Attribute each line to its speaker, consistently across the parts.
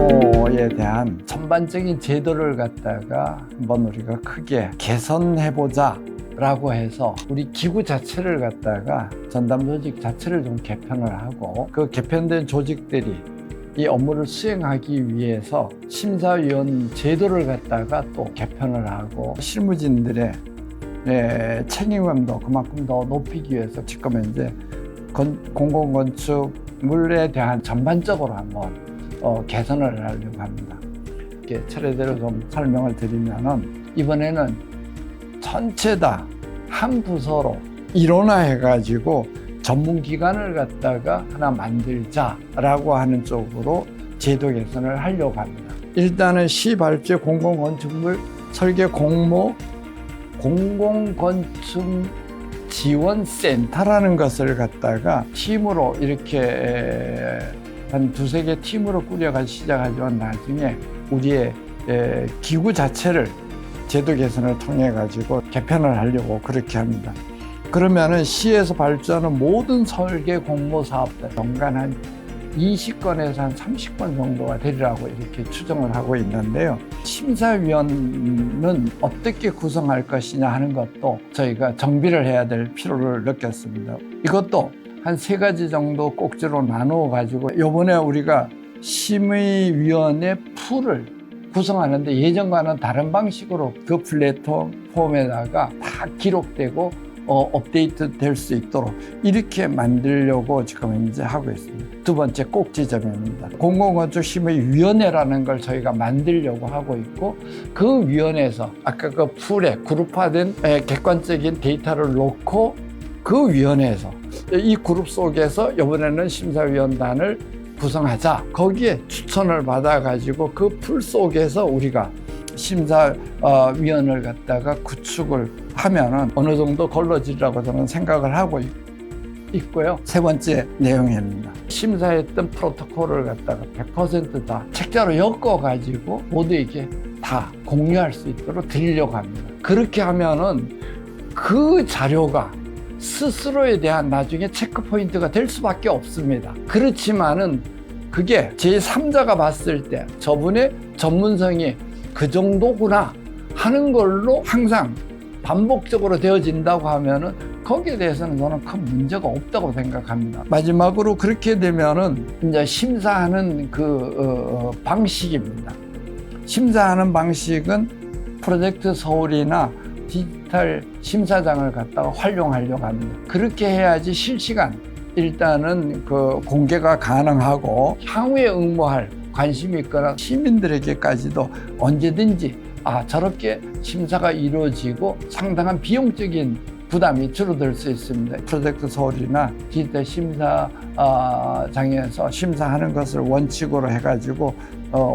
Speaker 1: 공모에 대한 전반적인 제도를 갖다가 한번 우리가 크게 개선해보자 라고 해서 우리 기구 자체를 갖다가 전담 조직 자체를 좀 개편을 하고 그 개편된 조직들이 이 업무를 수행하기 위해서 심사위원 제도를 갖다가 또 개편을 하고 실무진들의 책임감도 그만큼 더 높이기 위해서 지금 현재 공공건축물에 대한 전반적으로 한번 개선을 하려고 합니다. 이렇게 차례대로 좀 설명을 드리면은 이번에는 전체 다 한 부서로 일원화해가지고 전문기관을 갖다가 하나 만들자라고 하는 쪽으로 제도 개선을 하려고 합니다. 일단은 시발제 공공건축물 설계 공모 공공건축 지원센터라는 것을 갖다가 팀으로 이렇게 한 두세 개 팀으로 꾸려가 시작하지만 나중에 우리의 기구 자체를 제도 개선을 통해 가지고 개편을 하려고 그렇게 합니다. 그러면은 시에서 발주하는 모든 설계 공모 사업들 연간 한 20건에서 한 30건 정도가 되리라고 이렇게 추정을 하고 있는데요. 심사위원은 어떻게 구성할 것이냐 하는 것도 저희가 정비를 해야 될 필요를 느꼈습니다. 이것도 한 3가지 정도 꼭지로 나누어 가지고 이번에 우리가 심의위원회 풀을 구성하는데 예전과는 다른 방식으로 그 플랫폼에다가 다 기록되고 업데이트 될 수 있도록 이렇게 만들려고 지금 이제 하고 있습니다. 두 번째 꼭 지점입니다. 공공건축심의위원회라는 걸 저희가 만들려고 하고 있고 그 위원회에서 아까 그 풀에 그룹화된 객관적인 데이터를 놓고 그 위원회에서 이 그룹 속에서 이번에는 심사위원단을 구성하자. 거기에 추천을 받아가지고 그 풀 속에서 우리가 심사위원을 갖다가 구축을 하면은 어느 정도 걸러지리라고 저는 생각을 하고 있고요. 세 번째 내용입니다. 심사했던 프로토콜을 갖다가 100% 다 책자로 엮어가지고 모두에게 다 공유할 수 있도록 드리려고 합니다. 그렇게 하면은 그 자료가 스스로에 대한 나중에 체크 포인트가 될 수밖에 없습니다. 그렇지만은 그게 제3자가 봤을 때 저분의 전문성이 그 정도구나 하는 걸로 항상 반복적으로 되어진다고 하면은 거기에 대해서는 저는 큰 문제가 없다고 생각합니다. 마지막으로 그렇게 되면은 이제 심사하는 방식입니다. 심사하는 방식은 프로젝트 서울이나 디지털 심사장을 갖다가 활용하려고 합니다. 그렇게 해야지 실시간 일단은 공개가 가능하고 향후에 응모할 관심이 있거나 시민들에게까지도 언제든지 저렇게 심사가 이루어지고 상당한 비용적인 부담이 줄어들 수 있습니다. 프로젝트 서울이나 디지털 심사장에서 심사하는 것을 원칙으로 해가지고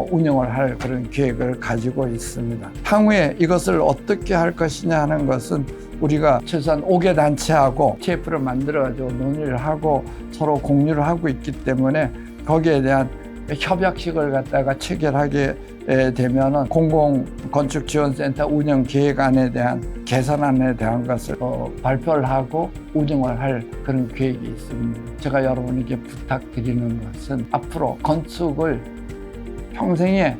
Speaker 1: 운영을 할 그런 계획을 가지고 있습니다. 향후에 이것을 어떻게 할 것이냐 하는 것은 우리가 최소한 5개 단체하고 TF를 만들어가지고 논의를 하고 서로 공유를 하고 있기 때문에 거기에 대한 협약식을 갖다가 체결하게 되면은 공공건축지원센터 운영 계획안에 대한 개선안에 대한 것을 발표를 하고 운영을 할 그런 계획이 있습니다. 제가 여러분에게 부탁드리는 것은 앞으로 건축을 평생에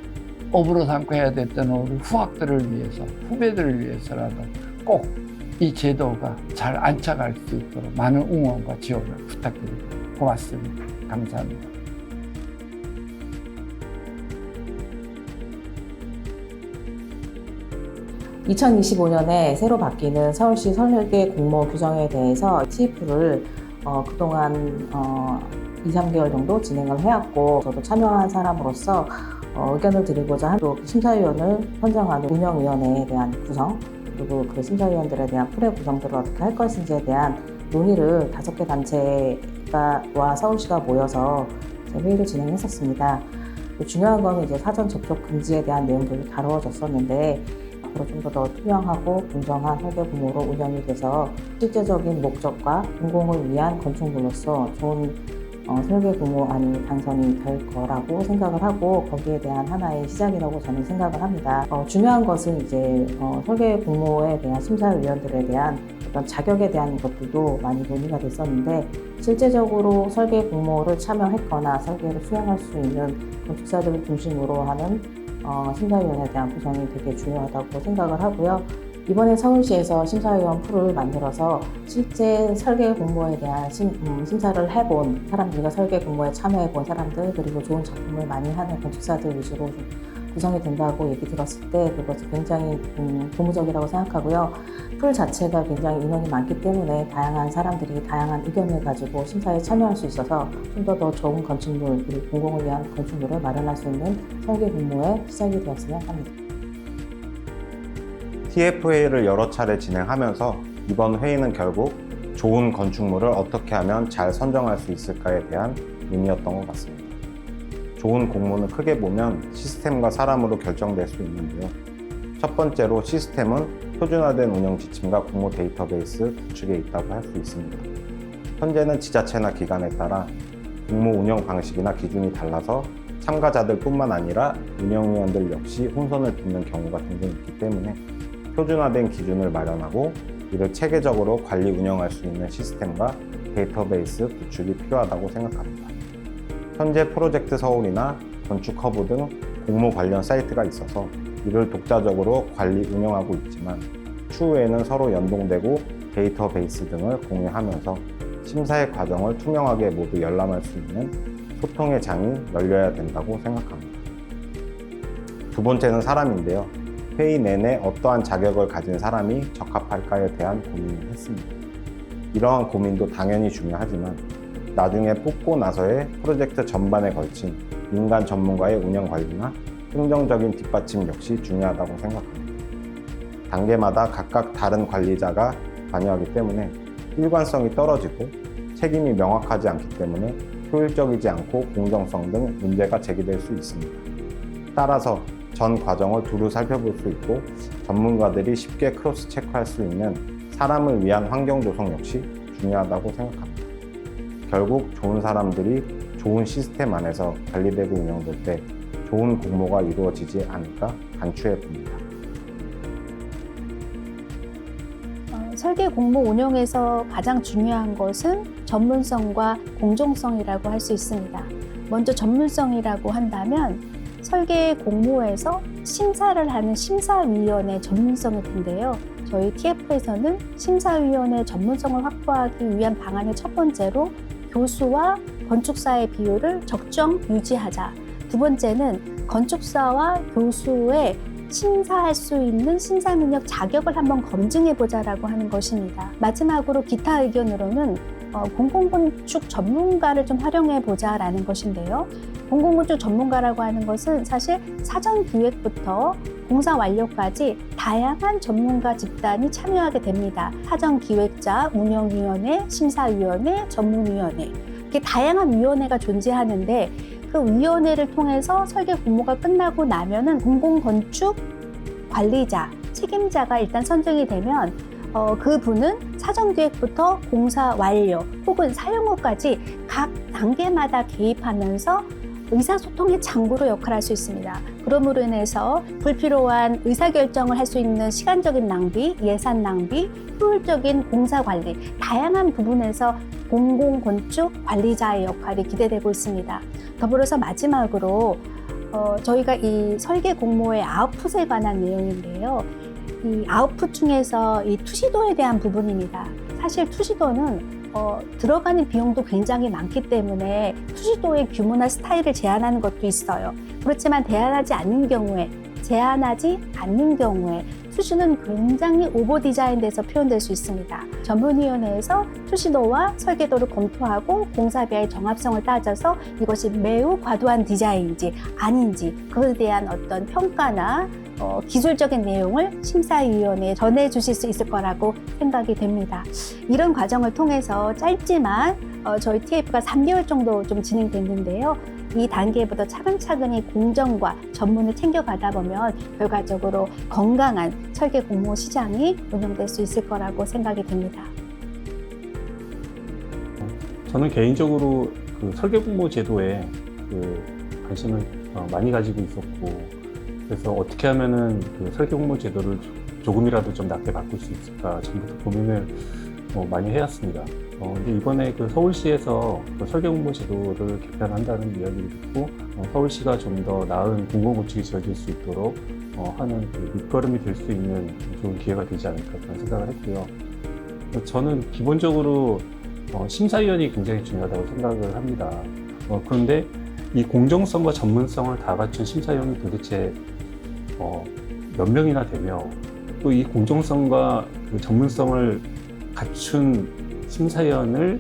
Speaker 1: 업으로 삼고 해야 됐던 우리 후학들을 위해서, 후배들을 위해서라도 꼭 이 제도가 잘 안착할 수 있도록 많은 응원과 지원을 부탁드립니다. 고맙습니다. 감사합니다.
Speaker 2: 2025년에 새로 바뀌는 서울시 설계 공모 규정에 대해서 TF를 그동안 2, 3개월 정도 진행을 해왔고 저도 참여한 사람으로서 의견을 드리고자 또 심사위원을 선정하는 운영위원회에 대한 구성 그리고 그 심사위원들에 대한 풀의 구성들을 어떻게 할 것인지에 대한 논의를 5개 단체와 서울시가 모여서 회의를 진행했었습니다. 중요한 건 이제 사전 접촉 금지에 대한 내용들이 다루어졌었는데 앞으로 좀 더 투명하고 공정한 설계 공모로 운영이 돼서 실제적인 목적과 공공을 위한 건축물로서 좋은 설계 공모안이 당선이 될 거라고 생각을 하고 거기에 대한 하나의 시작이라고 저는 생각을 합니다. 중요한 것은 이제 설계 공모에 대한 심사위원들에 대한 어떤 자격에 대한 것들도 많이 논의가 됐었는데 실제적으로 설계 공모를 참여했거나 설계를 수행할 수 있는 건축사들을 중심으로 하는 심사위원에 대한 구성이 되게 중요하다고 생각을 하고요. 이번에 서울시에서 심사위원 풀을 만들어서 실제 설계 공모에 대한 심사를 해본 사람들과 설계 공모에 참여해본 사람들 그리고 좋은 작품을 많이 하는 건축사들 위주로 구성이 된다고 얘기 들었을 때 그것이 굉장히 고무적이라고 생각하고요. 풀 자체가 굉장히 인원이 많기 때문에 다양한 사람들이 다양한 의견을 가지고 심사에 참여할 수 있어서 좀 더 좋은 건축물 그리고 공공을 위한 건축물을 마련할 수 있는 설계 공모의 시작이 되었으면 합니다.
Speaker 3: TF회의를 여러 차례 진행하면서 이번 회의는 결국 좋은 건축물을 어떻게 하면 잘 선정할 수 있을까에 대한 의미였던 것 같습니다. 좋은 공모는 크게 보면 시스템과 사람으로 결정될 수 있는데요. 첫 번째로 시스템은 표준화된 운영 지침과 공모 데이터베이스 구축에 있다고 할 수 있습니다. 현재는 지자체나 기관에 따라 공모 운영 방식이나 기준이 달라서 참가자들뿐만 아니라 운영위원들 역시 혼선을 빚는 경우가 종종 있기 때문에 표준화된 기준을 마련하고 이를 체계적으로 관리 운영할 수 있는 시스템과 데이터베이스 구축이 필요하다고 생각합니다. 현재 프로젝트 서울이나 건축 허브 등 공모 관련 사이트가 있어서 이를 독자적으로 관리 운영하고 있지만 추후에는 서로 연동되고 데이터베이스 등을 공유하면서 심사의 과정을 투명하게 모두 열람할 수 있는 소통의 장이 열려야 된다고 생각합니다. 두 번째는 사람인데요. 회의 내내 어떠한 자격을 가진 사람이 적합할까에 대한 고민을 했습니다. 이러한 고민도 당연히 중요하지만 나중에 뽑고 나서의 프로젝트 전반에 걸친 민간 전문가의 운영 관리나 행정적인 뒷받침 역시 중요하다고 생각합니다. 단계마다 각각 다른 관리자가 관여하기 때문에 일관성이 떨어지고 책임이 명확하지 않기 때문에 효율적이지 않고 공정성 등 문제가 제기될 수 있습니다. 따라서 전 과정을 두루 살펴볼 수 있고 전문가들이 쉽게 크로스 체크할 수 있는 사람을 위한 환경 조성 역시 중요하다고 생각합니다. 결국 좋은 사람들이 좋은 시스템 안에서 관리되고 운영될 때 좋은 공모가 이루어지지 않을까 간추해 봅니다.
Speaker 4: 설계 공모 운영에서 가장 중요한 것은 전문성과 공정성이라고 할 수 있습니다. 먼저 전문성이라고 한다면 설계 공모에서 심사를 하는 심사위원의 전문성일 텐데요. 저희 TF에서는 심사위원의 전문성을 확보하기 위한 방안의 첫 번째로 교수와 건축사의 비율을 적정 유지하자. 두 번째는 건축사와 교수의 심사할 수 있는 심사 능력 자격을 한번 검증해보자라고 하는 것입니다. 마지막으로 기타 의견으로는 공공건축 전문가를 좀 활용해보자라는 것인데요. 공공건축 전문가라고 하는 것은 사실 사전 기획부터 공사 완료까지 다양한 전문가 집단이 참여하게 됩니다. 사전 기획자, 운영위원회, 심사위원회, 전문위원회 이렇게 다양한 위원회가 존재하는데 그 위원회를 통해서 설계 공모가 끝나고 나면은 공공건축 관리자, 책임자가 일단 선정이 되면 그분은 사전기획부터 공사 완료 혹은 사용 후까지 각 단계마다 개입하면서 의사소통의 장구로 역할할 수 있습니다. 그러므로 인해서 불필요한 의사결정을 할 수 있는 시간적인 낭비, 예산 낭비, 효율적인 공사 관리, 다양한 부분에서 공공건축 관리자의 역할이 기대되고 있습니다. 더불어서 마지막으로 저희가 이 설계 공모의 아웃풋에 관한 내용인데요. 이 아웃풋 중에서 이 투시도에 대한 부분입니다. 사실 투시도는 들어가는 비용도 굉장히 많기 때문에 투시도의 규모나 스타일을 제한하는 것도 있어요. 그렇지만 제한하지 않는 경우에 투시는 굉장히 오버 디자인돼서 표현될 수 있습니다. 전문위원회에서 투시도와 설계도를 검토하고 공사비의 정합성을 따져서 이것이 매우 과도한 디자인인지 아닌지 그에 대한 어떤 평가나 기술적인 내용을 심사위원회에 전해주실 수 있을 거라고 생각이 됩니다. 이런 과정을 통해서 짧지만 저희 TF가 3개월 정도 좀 진행됐는데요. 이 단계부터 차근차근히 공정과 전문을 챙겨가다 보면 결과적으로 건강한 설계 공모 시장이 운영될 수 있을 거라고 생각이 됩니다.
Speaker 5: 저는 개인적으로 그 설계 공모 제도에 그 관심을 많이 가지고 있었고, 그래서 어떻게 하면은 그 설계 공모 제도를 조금이라도 좀 낮게 바꿀 수 있을까 전부터 고민을 많이 해왔습니다. 근데 이번에 그 서울시에서 그 설계 공모 제도를 개편한다는 이야기를 듣고 서울시가 좀 더 나은 공공구축이 지어질 수 있도록 하는 그 밑거름이 될 수 있는 좋은 기회가 되지 않을까 그런 생각을 했고요. 저는 기본적으로 심사위원이 굉장히 중요하다고 생각을 합니다. 그런데 이 공정성과 전문성을 다 갖춘 심사위원이 도대체 몇 명이나 되며, 또 이 공정성과 그 전문성을 갖춘 심사위원을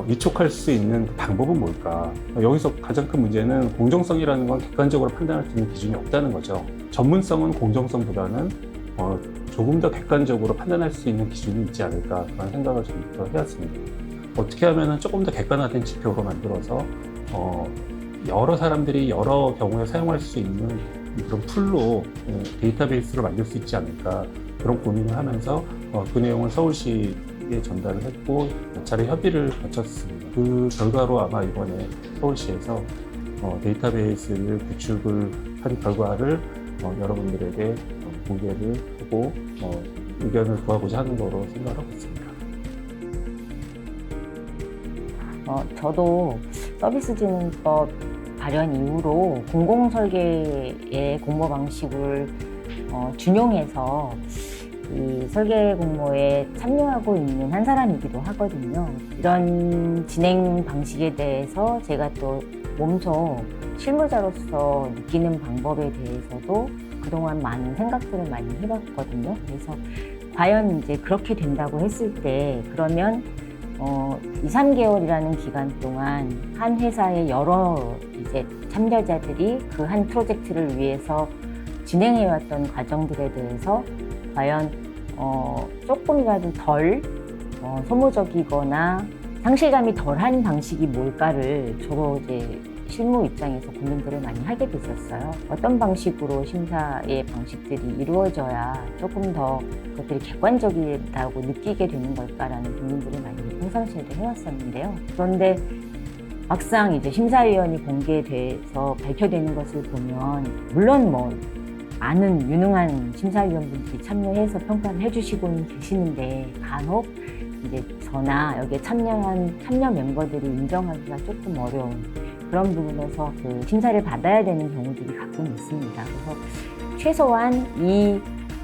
Speaker 5: 위촉할 수 있는 그 방법은 뭘까? 여기서 가장 큰 문제는 공정성이라는 건 객관적으로 판단할 수 있는 기준이 없다는 거죠. 전문성은 공정성보다는 조금 더 객관적으로 판단할 수 있는 기준이 있지 않을까 그런 생각을 전부터 해왔습니다. 어떻게 하면 조금 더 객관화된 지표로 만들어서 여러 사람들이 여러 경우에 사용할 수 있는 그런 풀로 데이터베이스를 만들 수 있지 않을까 그런 고민을 하면서 그 내용을 서울시에 전달을 했고 몇 차례 협의를 거쳤습니다. 그 결과로 아마 이번에 서울시에서 데이터베이스를 구축을 한 결과를 여러분들에게 공개를 하고 의견을 구하고자 하는 거로 생각하고 있습니다.
Speaker 6: 저도 서비스진흥법 발현 이후로 공공설계의 공모 방식을 준용해서 이 설계 공모에 참여하고 있는 한 사람이기도 하거든요. 이런 진행 방식에 대해서 제가 또 몸소 실무자로서 느끼는 방법에 대해서도 그동안 많은 생각들을 많이 해봤거든요. 그래서 과연 이제 그렇게 된다고 했을 때 그러면 2, 3개월이라는 기간 동안 한 회사의 여러 이제 참여자들이 그 한 프로젝트를 위해서 진행해왔던 과정들에 대해서 과연 조금이라도 덜 소모적이거나 상실감이 덜한 방식이 뭘까를 주로 이제 실무 입장에서 고민들을 많이 하게 됐었어요. 어떤 방식으로 심사의 방식들이 이루어져야 조금 더 그것들이 객관적이라고 느끼게 되는 걸까라는 고민들을 많이 평상시에도 해왔었는데요. 그런데 막상 이제 심사위원이 공개돼서 발표되는 것을 보면 물론 뭐 많은 유능한 심사위원분들이 참여해서 평가를 해주시고는 계시는데 간혹 이제 저나 여기에 참여한 참여 멤버들이 인정하기가 조금 어려운 그런 부분에서 그 심사를 받아야 되는 경우들이 가끔 있습니다. 그래서 최소한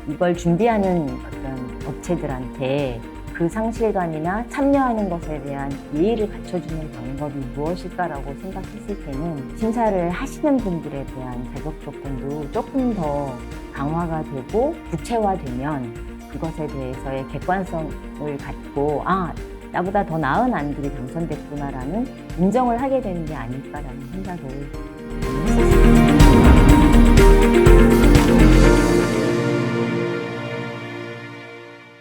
Speaker 6: 이걸 준비하는 어떤 업체들한테 그 상실감이나 참여하는 것에 대한 예의를 갖춰주는 방법이 무엇일까라고 생각했을 때는 심사를 하시는 분들에 대한 자격 조건도 조금 더 강화가 되고 구체화되면 그것에 대해서의 객관성을 갖고 나보다 더 나은 안들이 당선됐구나라는 인정을 하게 되는 게 아닐까라는 생각을 했었습니다.